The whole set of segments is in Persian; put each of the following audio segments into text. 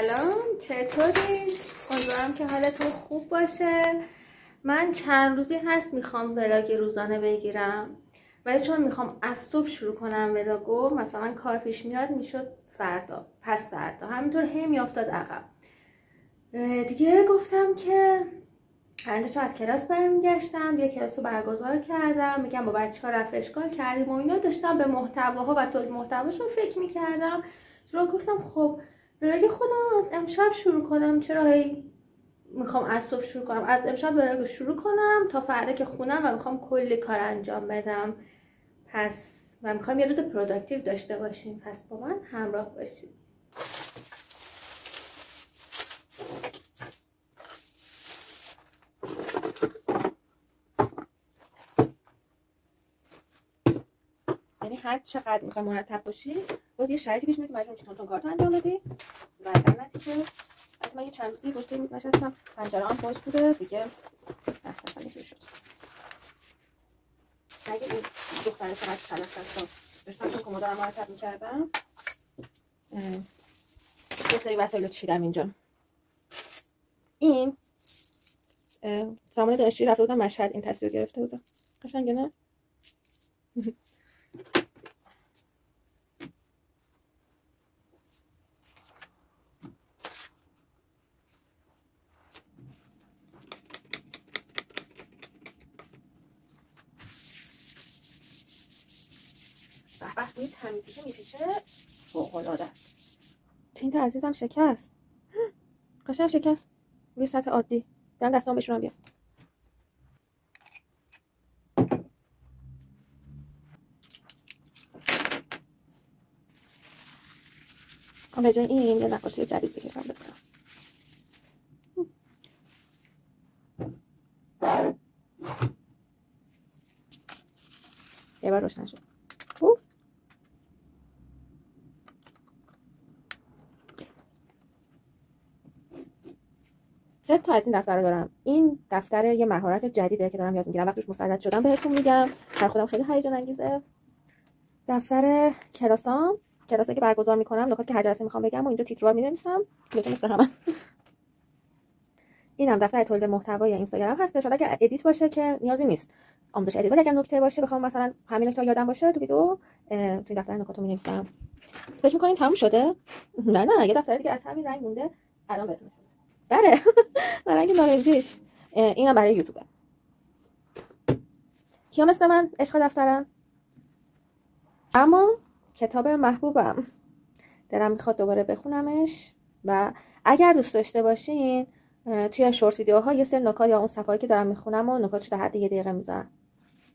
سلام، چطورین؟ امیدوارم که حالتون خوب باشه. من چند روزی هست میخوام ولاگ روزانه بگیرم، ولی چون میخوام از صبح شروع کنم ولاگو، مثلا کار پیش میاد میشد فردا، پس فردا، همینطور هی میافتاد عقب. دیگه گفتم که چون از کلاس برمیگشتم، دیگه کلاس رو برگزار کردم، میگم با بچه‌ها رفع اشکال کردیم و اینا، داشتم به محتواها و تولید محتواشون فکر میکردم. چون گفتم خب ولاگ خودم از امشب شروع کنم، چرا هی میخوام از صبح شروع کنم؟ از امشب ولاگ شروع کنم تا فردا که خونم و میخوام کلی کار انجام بدم، پس و میخوام یه روز پروداکتیو داشته باشیم، پس با من همراه باشید. یعنی هر چقدر میخوای مرتب باشی، باز یه شرایطی پیش میاد که مجبور میشی تون کارتو انجام بدی و در نتیجه من یه چند روزی پشت میز نشستم، پنجره‌ام باز بوده دیگه، اصلا اینجوری شد. اگه این دختره فقط چلخ هستم داشتم چون کمودا رو مرتب میکردم، یه سری وسایل رو چیدم اینجا. این زمان دانشجویی رفته بودم مشهد، این تصویر گرفته بودم، قشنگه نه؟ این تمیزی که میپیشه فوق‌العاده است. تینت عزیزم شکست، قشنگ شکست روی سطح عادی. برم دستام بشورم بیام. به جای این یه نقاشی جدید بکشم بکنم. یه بار روشن شد. سه تا از این دفترها دارم. این دفتر یه مهارت جدیده که دارم یاد میگیرم، وقتی روش مسلط شدم بهتون میگم، برای خودم خیلی هیجان انگیزه. دفتر کلاسام، کلاسی که برگزار میکنم، نکاتی که هر جلسه میخوام بگم و اینجا تیتروار مینویسم، لطفا مثل همه. اینم دفتر تولید محتوای اینستاگرام هستش. حالا اگر ادیت باشه که نیازی نیست آموزش ادیت، ولی اگر نکته باشه بخوام مثلا همین نکته یادم باشه تو ویدیو توی دفتر نکاتو مینویسم. فکر میکنین تموم شده؟ نه یه دفتر دیگه از همین رنگ مونده، الان بهتون نشون. بله رنگ نارنجیش. اینم برای یوتیوبه. کیا مثل من عشق دفترن؟ اما کتاب محبوبم دلم میخواد دوباره بخونمش و اگر دوست داشته باشین توی شورت ویدیوها یه سری نکات یا اون صفحه‌ای که دارم میخونم و نکاتش در حد 1 دقیقه میذارم.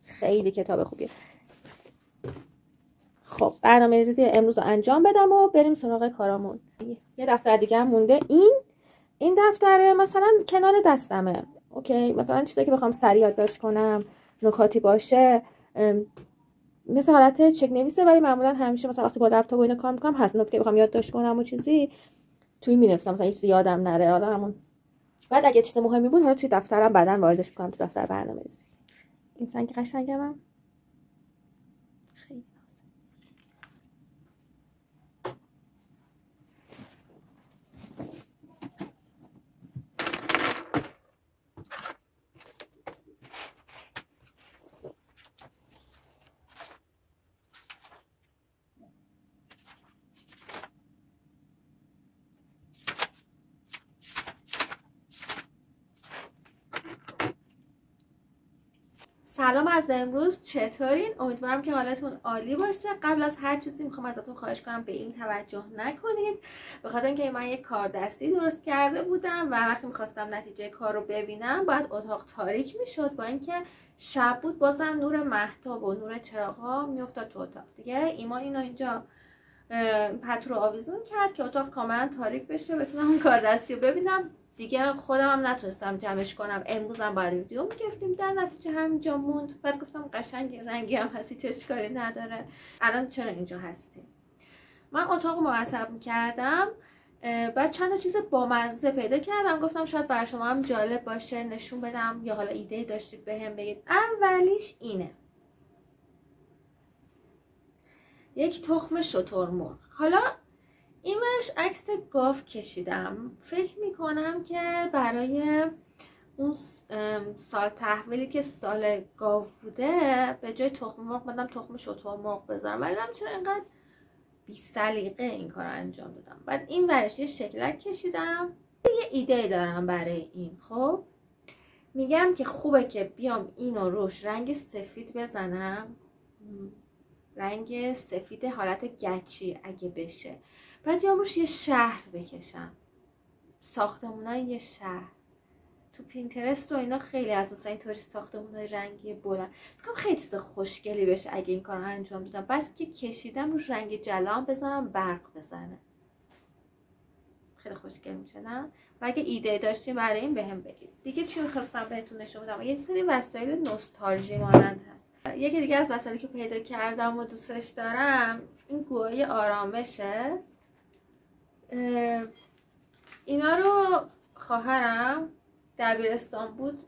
خیلی کتاب خوبیه. خب برنامه‌ریزی امروز رو انجام بدم و بریم سراغ کارامون. یه دفتر دیگه هم مونده. این دفتر مثلا کنار دستمه، اوکی، مثلا چیزایی که بخوام سریع یادداشت کنم، نکاتی باشه، مثل حالت چک نویسه، ولی معمولا همیشه مثلا وقتی با لپتاپ و اینا کار میکنم هست نکته بخوام یادداشت کنم و چیزی توی مینویسم، مثلا هیچ چیزی یادم نره. حالا همون بعد اگه چیز مهمی بود حالا توی دفترم بعداً واردش میکنم تو دفتر برنامه‌ریزی. این سنگ قشنگه من خیلی سلام از امروز، چطورین؟ امیدوارم که حالتون عالی باشه. قبل از هر چیزی میخوام ازتون خواهش کنم به این توجه نکنید، به خاطر اینکه من یک کار دستی درست کرده بودم و وقتی میخواستم نتیجه کار رو ببینم باید اتاق تاریک میشد، با اینکه شب بود بازم نور مهتاب و نور چراغ‌ها میافتاد تو اتاق. دیگه ایمان اینو اینجا پتو رو آویزون کرد که اتاق کاملا تاریک بشه بتونم اون کار دستی رو ببینم. دیگه خودم هم نتونستم جمعش کنم. امروزم باید ویدیو میگرفتیم، در نتیجه همینجا موند. بعد گفتم قشنگ رنگی هم هستی، چه اشکالی نداره. الان چرا اینجا هستیم؟ من اتاق رو مرتب میکردم، بعد چند تا چیز بامزه پیدا کردم، گفتم شاید برای شما هم جالب باشه نشون بدم، یا حالا ایده داشتید بهم بگید. اولیش اینه، یک تخم شترمرغ. حالا این ورش عکس گاو کشیدم. فکر میکنم که برای اون سال تحویلی که سال گاو بوده به جای تخم مرغ بدم تخم شترمرغ بذارم، ولی نمیدونم چرا اینقدر بی سلیقه این کار انجام دادم. بعد این ورش یه شکلک کشیدم. یه ایده دارم برای این. خب میگم که خوبه که بیام اینو روش رنگ سفید بزنم، رنگ سفید حالت گچی اگه بشه. بعد بیام روش یه شهر بکشم، ساختمونای یه شهر. تو پینترست و اینا خیلی از مثلا اینطوری ساختمونای رنگی بلند، فکرم خیلی چیز خوشگلی بشه اگه این کارو انجام بدم. بعد که کشیدم روش رنگ جلام بزنم، برق بزنه، خیلی خوشگل میشه نه؟ و اگه ایده داشتین برای این بهم بگید. دیگه چی می‌خواستم بهتون نشون بدم؟ یه سری وسایل نوستالژی مانند هست. یکی دیگه از وسایلی که پیدا کردم و دوستش دارم این گوهای آرامشه. اینا رو خواهرم دبیرستان بود،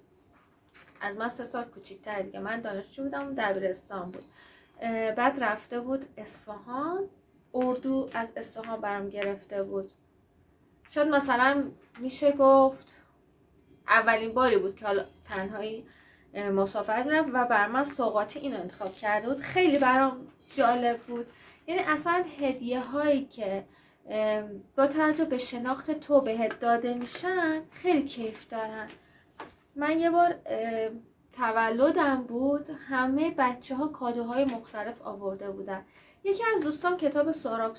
از من 3 سال کوچیک‌تر دیگه، من دانشجو بودم، دبیرستان بود. بعد رفته بود اصفهان، اردو از اصفهان برام گرفته بود. شاید مثلا میشه گفت اولین باری بود که حالا تنهایی مسافرت رفت و بر من سوغاتی اینو انتخاب کرده بود. خیلی برام جالب بود. یعنی اصلا هدیه هایی که با توجه به شناخت تو بهت داده میشن خیلی کیف دارن. من یه بار تولدم بود، همه بچه ها کادوهای مختلف آورده بودن. یکی از دوستام کتاب سهراب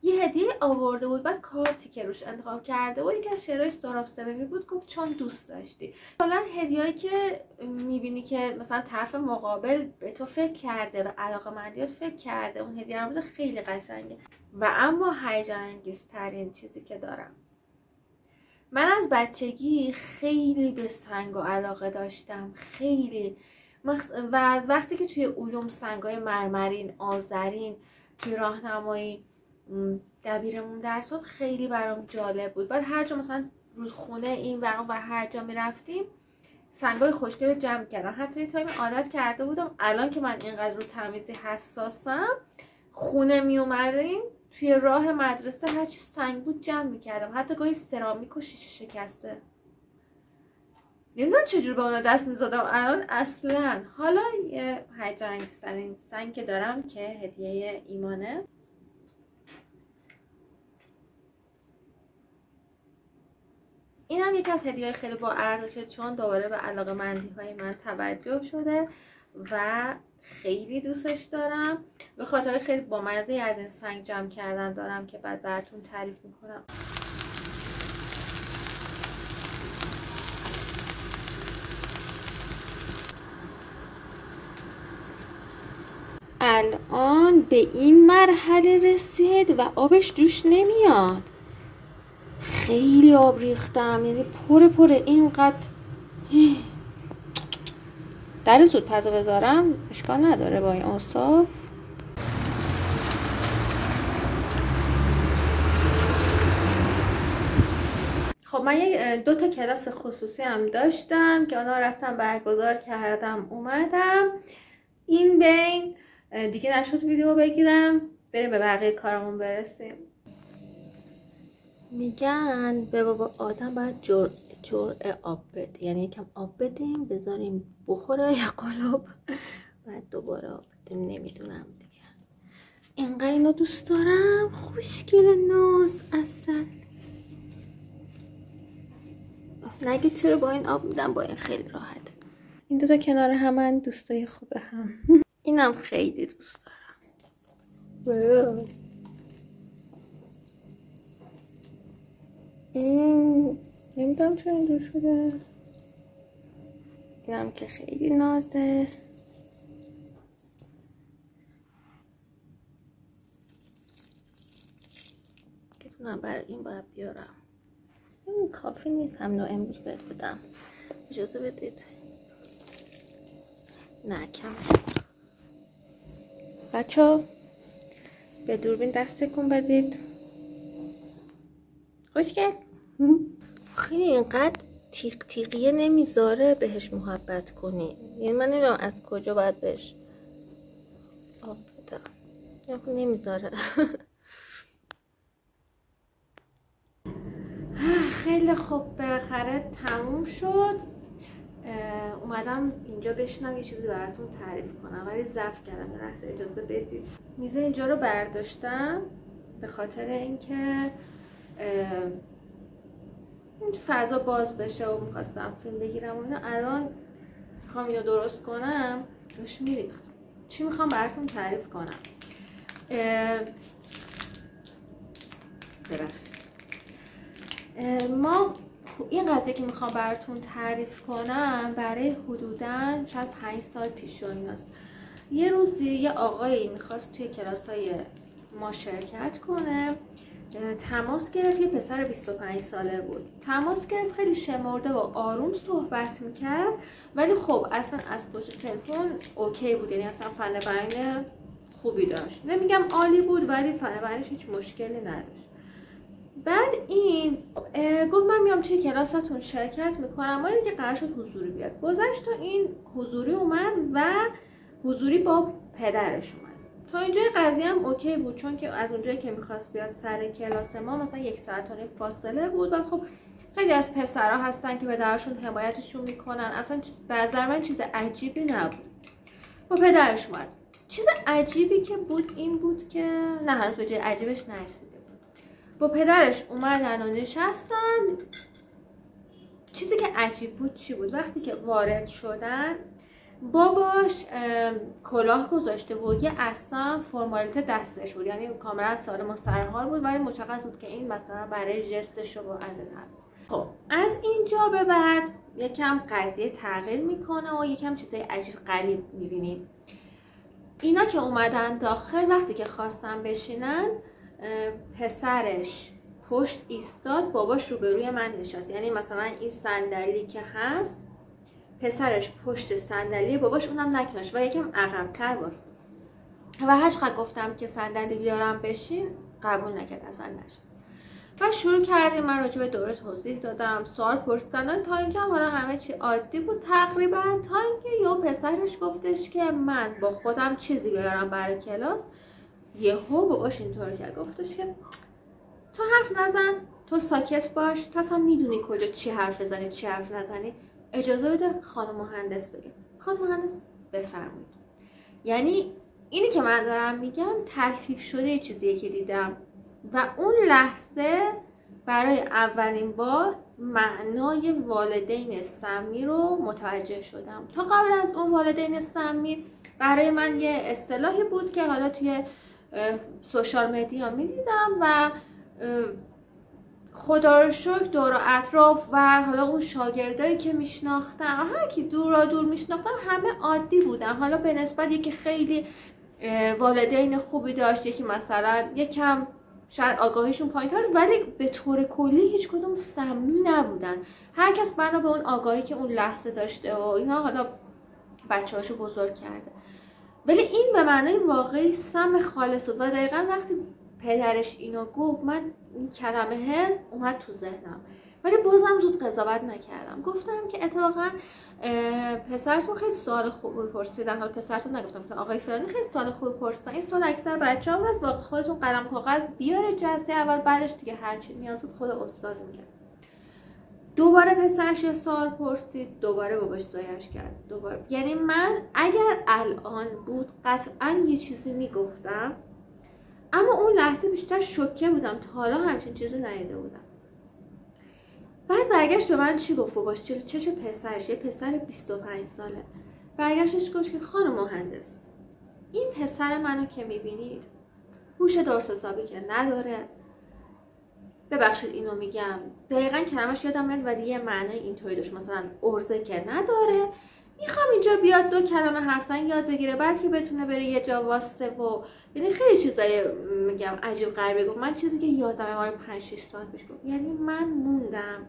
یه هدیه آورده بود. بعد کارتی که روش انتخاب کرده بود یکی از شعرهای سهراب سومی بود. گفت چون دوست داشتی. حالا هدیه‌ای که میبینی که مثلا طرف مقابل به تو فکر کرده و علاقه‌مندیات فکر کرده اون هدیه رو خیلی قشنگه. و اما هیجان انگیزترین چیزی که دارم، من از بچگی خیلی به سنگ و علاقه داشتم، خیلی. و وقتی که توی علوم سنگای مرمرین، آذرین، توی راهنمایی دبیرمون درس بود، خیلی برام جالب بود. بعد هر جا مثلا رودخونه این و هر جا میرفتیم سنگای خوشگل جمع کردم. حتی یه تایم عادت کرده بودم الان که من اینقدر رو تمیزی حساسم، خونه می اومدیم توی راه مدرسه هرچی سنگ بود جمع میکردم، حتی گاهی سرامیک و شیشه شکسته. نمیدونم چجور به اونا دست میزدم الان اصلا. حالا یه هیجان انگیزترین سنگ که دارم که هدیه ایمانه. این هم یکی از هدیه‌های خیلی با ارزشه، چون دوباره به علاقه‌مندی‌های من توجه شده و خیلی دوستش دارم. به خاطر خیلی بامزه از این سنگ جمع کردن دارم که بعد براتون تعریف میکنم. الان به این مرحله رسید و آبش دوش نمیاد. خیلی آب ریختم، یعنی پره اینقدر. در زود پزو بذارم اشکال نداره با این اوصاف. خب من 2 تا کلاس خصوصی هم داشتم که اونا رفتم برگزار کردم اومدم. این بین دیگه نشد ویدیو بگیرم، بریم به بقیه کارمون برسیم. میگن به بابا آدم باید جرعه آب بده، یعنی یکم آب بدیم بذاریم بخوره یا قلاب بعد دوباره آب بدیم. نمیدونم دیگه، اینقدر اینو دوست دارم. خوشگل ناز اصل. نگه چرا با این آب میدم، با این خیلی راحته. این 2 تا کنار همن دوستای خوبه هم. اینم خیلی دوست دارم. این نمیدونم چرا اینجور شده. اینم که خیلی نازه. که تونم برای این باید بیارم. این کافی نیست همینو امروز بهت بدم، اجازه بدید. نه کم شد. بچه به دوربین دست تکون بدید. خوشگل. خیلی اینقدر تیغیه نمیذاره بهش محبت کنی. یعنی من نمیدونم از کجا باید بهش آب بدم. نمیذاره. خیلی خوب، بالاخره تموم شد. اومدم اینجا بشینم یه چیزی براتون تعریف کنم، ولی ضعف کردم. یه لحظه اجازه بدید. میز اینجا رو برداشتم به خاطر اینکه این فضا باز بشه و میخواستم فیلم بگیرم و اینا. الان میخوام اینو درست کنم، داشت میریخت. چی میخوام براتون تعریف کنم؟ ببخشید. ما این قضیه که میخوام براتون تعریف کنم برای حدوداً شاید 5 سال پیش و ایناست. یه روزی یه آقایی میخواست توی کلاسای ما شرکت کنه، تماس گرفت. یه پسر 25 ساله بود. تماس گرفت، خیلی شمرده و آروم صحبت میکرد، ولی خب اصلا از پشت تلفن اوکی بود، یعنی اصلا فن بیان خوبی داشت. نمیگم عالی بود، ولی فن بیانش هیچ مشکلی نداشت. بعد این گفت من میام توی کلاساتون شرکت میکنم، ولی دیگه قرار شد حضوری بیاد. گذشت تا این حضوری اومد و حضوری با پدرش اومد. تا اینجای قضیه هم اوکی بود، چون که از اونجایی که میخواست بیاد سر کلاس ما مثلا 1 ساعت و نیم فاصله بود و خب خیلی از پسرها هستن که به پدرشون حمایتشون میکنن. اصلا به نظر من چیز عجیبی نبود. با پدرش اومد. چیز عجیبی که بود این بود که نه، هنوز به جای عجیبش نرسیده بود. با پدرش اومدن و نشستن. چیزی که عجیب بود چی بود؟ وقتی که وارد شدن باباش کلاه گذاشته بود، یه اصلا فرمالیته دستش بود، یعنی کاملا سالم و سرحال بود، ولی مشخص بود که این مثلا برای جستش و از این حرف. خب از اینجا به بعد یکم قضیه تغییر میکنه و یکم چیزای عجیب غریب میبینیم. اینا که اومدن داخل، وقتی که خواستن بشینن، پسرش پشت ایستاد، باباش روبروی من نشست. یعنی مثلا این صندلی که هست، پسرش پشت صندلی باباش اونم نکناش و یکم عقب‌تر واسه. و هر چقدر گفتم که صندلی بیارم بشین، قبول نکرد، اصلا نشد. و شروع کردیم، من راجع به دوره توضیح دادم، سوال پرسیدن. تا اینجا هم حالا همه چی عادی بود تقریبا، تا اینکه یا پسرش گفتش که من با خودم چیزی بیارم برای کلاس. یهو باباش اینطور کرد، گفتش که تو حرف نزن، تو ساکت باش، تو اصلا میدونی کجا چی حرف بزنی چی حرف نزنی. اجازه بده خانم مهندس بگه. خانم مهندس بفرمایید. یعنی اینی که من دارم میگم تلطیف شده یه چیزیه که دیدم و اون لحظه برای اولین بار معنای والدین سمی رو متوجه شدم. تا قبل از اون والدین سمی برای من یه اصطلاحی بود که حالا توی سوشال مدیا میدیدم و خدا رو شکر دور و اطراف و حالا اون شاگردایی که میشناختم و هر کی دور میشناختم همه عادی بودن. حالا به نسبت یکی خیلی والدین خوبی داشت، یکی مثلا یکم شاید آگاهیشون پایین‌تر، ولی به طور کلی هیچ کدوم سمی نبودن. هر کس بنا به اون آگاهی که اون لحظه داشته و اینا حالا بچه‌هاشو بزرگ کرده. ولی این به معنای واقعی سم خالص بود و دقیقاً وقتی پدرش اینو گفت، من این کلمه اومد تو ذهنم، ولی بازم زود قضاوت نکردم. گفتم که اتفاقا پسرتون خیلی سوال خوبی پرسیدن. حالا پسرتون نگفتم، گفتم آقای فلانی خیلی سوال خوبی پرسیدن. این سوال اکثر بچه‌ها هست، واقعا خودتون قلم کاغذ بیاره جلسه اول، بعدش دیگه هر چی نیاز بود خود استاد میگه. دوباره پسرش یه سوال پرسید، دوباره باباش زایش کرد، دوباره. یعنی من اگر الان بود قطعا یه چیزی میگفتم، اما اون لحظه بیشتر شوکه بودم، تا حالا همچین چیزی ندیده بودم. بعد برگشت به من چی گفت باباش؟ چش پسرش، یه پسر 25 ساله، برگشتش گفت که خانم مهندس، این پسر منو که میبینید هوش درست حسابی که نداره، ببخشید اینو میگم، دقیقاً کلمش یادم نمیاد ولی یه معنای اینطوری داشت، مثلا ارزه که نداره، میخوام اینجا بیاد 2 کلمه حرف زدن یاد بگیره، بلکه بتونه بره یه جا واسه و یعنی خیلی چیزای میگم عجیب غریبی گفت. من چیزی که یادمه مال 5-6 سال پیش گفت. یعنی من موندم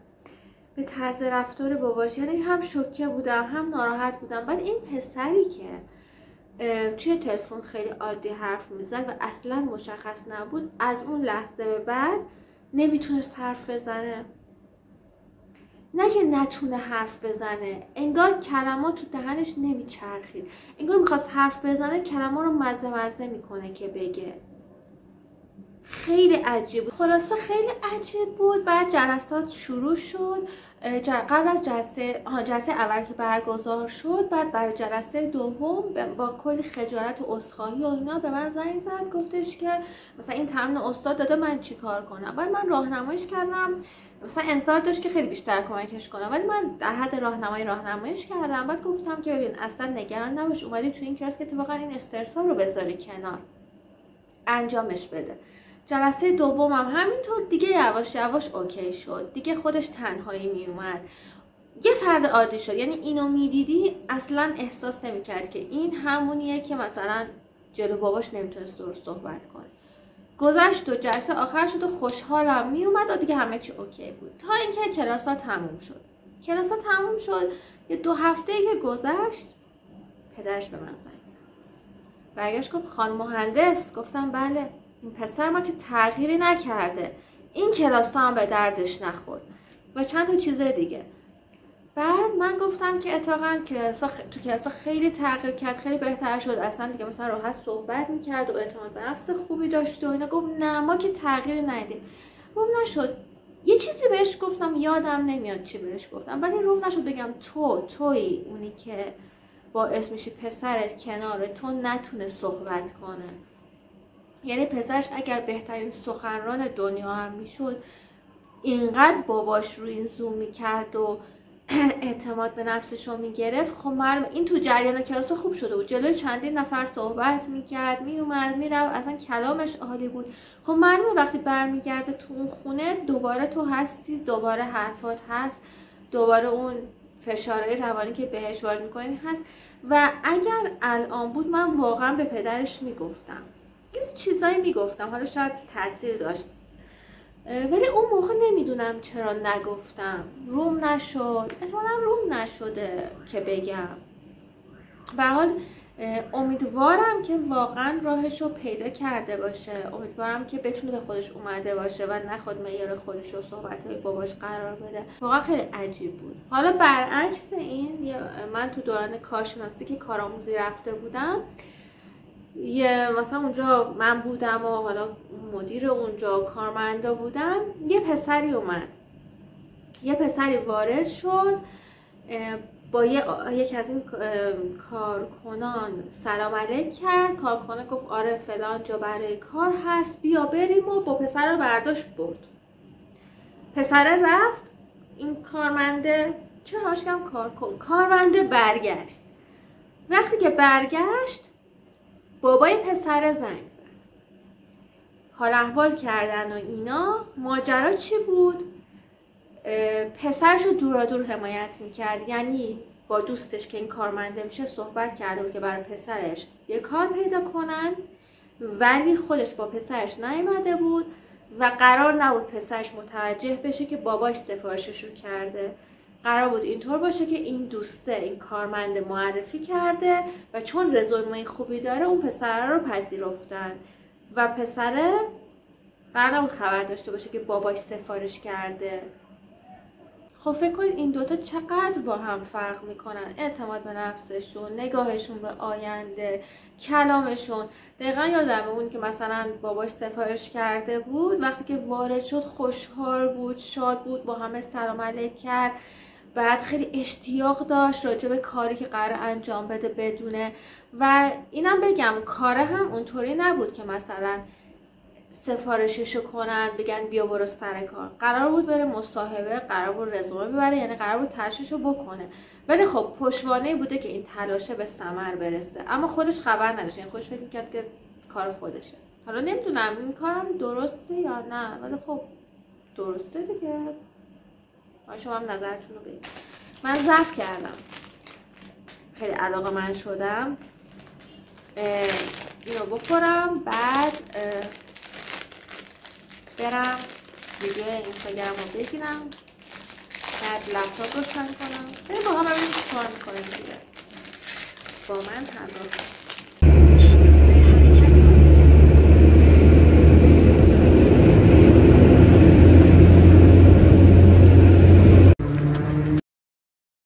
به طرز رفتار باباش، یعنی هم شوکه بودم هم ناراحت بودم. بعد این پسری که توی تلفن خیلی عادی حرف میزد و اصلا مشخص نبود، از اون لحظه به بعد نمیتونست حرف بزنه. نه که نتونه حرف بزنه، انگار کلمات تو دهنش نمیچرخید، انگار میخواست حرف بزنه کلمات رو مزه میکنه که بگه. خیلی عجیب بود. خلاصه خیلی عجیب بود. بعد جلسات شروع شد. قبل از جلسه اول که برگزار شد، بعد برای جلسه دوم با کلی خجالت و عذرخواهی و اینا به من زنگ زد، گفتش که مثلا این تمرین استاد داده من چیکار کنم. بعد من راهنماییش کردم، مثلا انتظار داشت که خیلی بیشتر کمکش کنم، ولی من در حد راهنماییش کردم. بعد گفتم که ببین اصلا نگران نباش، اومدی تو این کلاس که اتفاقا این استرسا رو بذاری کنار، انجامش بده. جلسه دومم همینطور دیگه یواش یواش اوکی شد. دیگه خودش تنهایی می اومد، یه فرد عادی شد. یعنی اینو میدیدی اصلا احساس نمیکرد که این همونیه که مثلا جلو باباش نمیتونست درست صحبت کنه. گذشت و جلسه آخر شد و خوشحالم می اومد و دیگه همه چی اوکی بود تا اینکه کلاسا تموم شد. یه 2 هفته که گذشت پدرش به من زنگ زد. برگشت گفت خانم مهندس. گفتم بله. این پسر ما که تغییری نکرده، این کلاس هم به دردش نخورد و چند تا چیز دیگه. بعد من گفتم که اتفاقا تو کلاس خیلی تغییر کرد، خیلی بهتر شد، اصلا دیگه مثلا راحت صحبت میکرد و اعتماد به نفس خوبی داشت و اینا. گفت نه ما که تغییری ندیدیم. روم نشد. یه چیزی بهش گفتم یادم نمیاد چی بهش گفتم، ولی روم نشد بگم تویی اونی که باعث میشی پسرت کنار تو نتونه صحبت کنه. یعنی پسرش اگر بهترین سخنران دنیا هم میشد، اینقدر باباش رو این زوم میکرد و اعتماد به نفسش رو میگرفت. خب معلومه این تو جریان کلاس خوب شده بود، جلوی چندین نفر صحبت میکرد، میومد میرفت، اصلا کلامش عالی بود. خب معلومه وقتی برمیگرده تو اون خونه دوباره تو هستی، دوباره حرفات هست، دوباره اون فشارهای روانی که بهش وارد میکنین هست. و اگر الان بود من واقعا به پدرش میگفتم، یه چیزایی میگفتم، حالا شاید تاثیر داشت، ولی اون موقع نمیدونم چرا نگفتم. روم نشد، احتمالاً روم نشده که بگم. به هر حال امیدوارم که واقعا راهش رو پیدا کرده باشه، امیدوارم که بتونه به خودش اومده باشه و نخواد معیار خودش رو صحبت‌های باباش قرار بده. واقعا خیلی عجیب بود. حالا برعکس این، من تو دوران کارشناسی که کارآموزی رفته بودم، مثلا اونجا من بودم و حالا مدیر اونجا کارمندا بودم، یه پسری اومد، یه پسری وارد شد، با یکی از این کارکنان سلام علیک کرد. کارکنان گفت آره فلان جا برای کار هست، بیا بریم، و با پسر رو برداشت برد. پسر رفت، این کارمنده، چرا همش میگم کارمنده برگشت. وقتی که برگشت بابای پسر زنگ زد، حال احوال کردن و اینا. ماجرا چی بود؟ پسرش رو دورا دور حمایت میکرد، یعنی با دوستش که این کارمنده میشه صحبت کرده بود که برای پسرش یه کار پیدا کنن، ولی خودش با پسرش نیامده بود و قرار نبود پسرش متوجه بشه که باباش سفارشش رو کرده. قرار بود اینطور باشه که این دوسته این کارمند معرفی کرده و چون رزومه خوبی داره اون پسر رو پذیرفتن و پسره قرار نبود خبر داشته باشه که باباش سفارش کرده. خب فکر کنید این دوتا چقدر با هم فرق میکنن، اعتماد به نفسشون، نگاهشون به آینده، کلامشون. دقیقا یادم اون که مثلا باباش سفارش کرده بود، وقتی که وارد شد خوشحال بود، شاد بود، با همه سلام علیک کرد، بعد خیلی اشتیاق داشت راجع به کاری که قرار انجام بده بدونه. و اینم بگم کاره هم اونطوری نبود که مثلا سفارششو کنن بگن بیا برو سر کار. قرار بود بره مصاحبه، قرار بود رزومه ببره، یعنی قرار بود تلاششو بکنه. ولی خب پشتوانه‌ای بوده که این تلاشه به ثمر برسه، اما خودش خبر نداشت، یعنی خودش فکر می‌کرد که کار خودشه. حالا نمیدونم این کارم درسته یا نه، ولی خب درسته دیگه. شما هم نظرتون رو بگید. من ضعف کردم، خیلی علاقه‌مند شدم اینو بخورم، بعد برم ویدیو اینستاگرام رو بگیرم، بعد لپتاپ روشن کنم، بریم با هم ببینیم چی کار میکنیم دیگه. با من همراه